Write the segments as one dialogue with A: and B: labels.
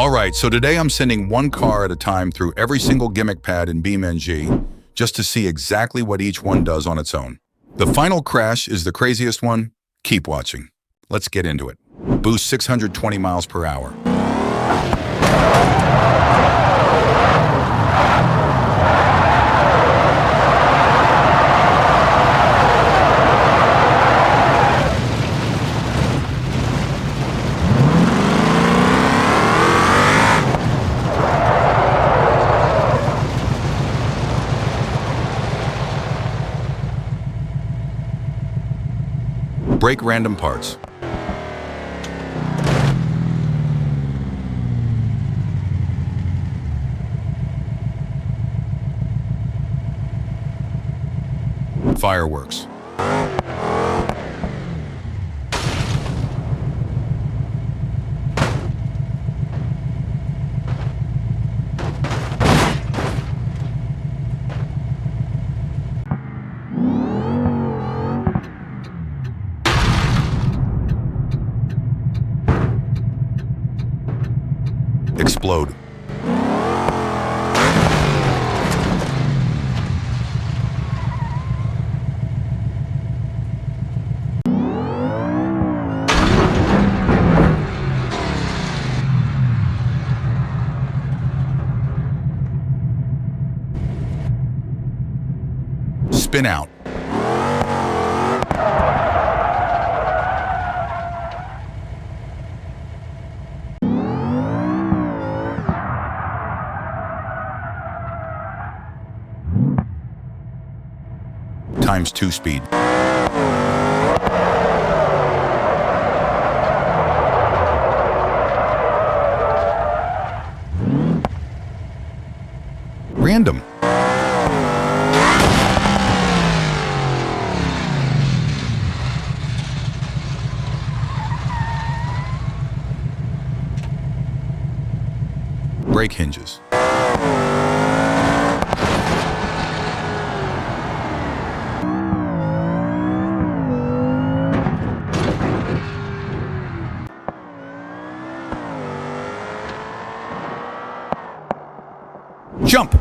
A: Alright, so today I'm sending one car at a time through every single gimmick pad in BeamNG just to see exactly what each one does on its own. The final crash is the craziest one. Keep watching. Let's get into it. Boost 620 miles per hour. Break random parts. Fireworks. Explode. Spin out. Times 2 speed. Random. Brake hinges. Jump!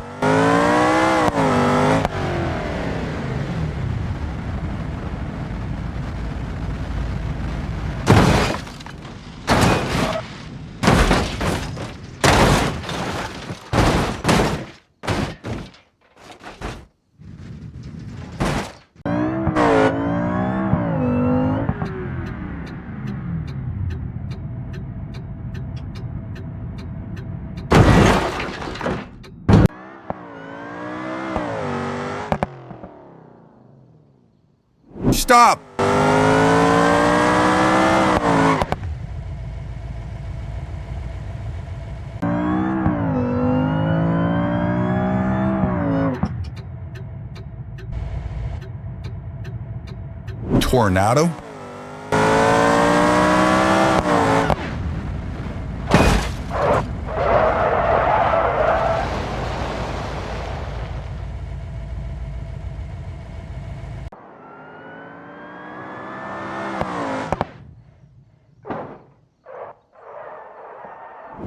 A: Stop! Tornado?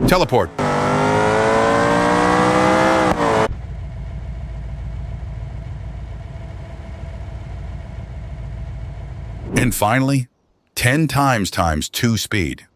A: Teleport. And finally, 10 times 2 speed.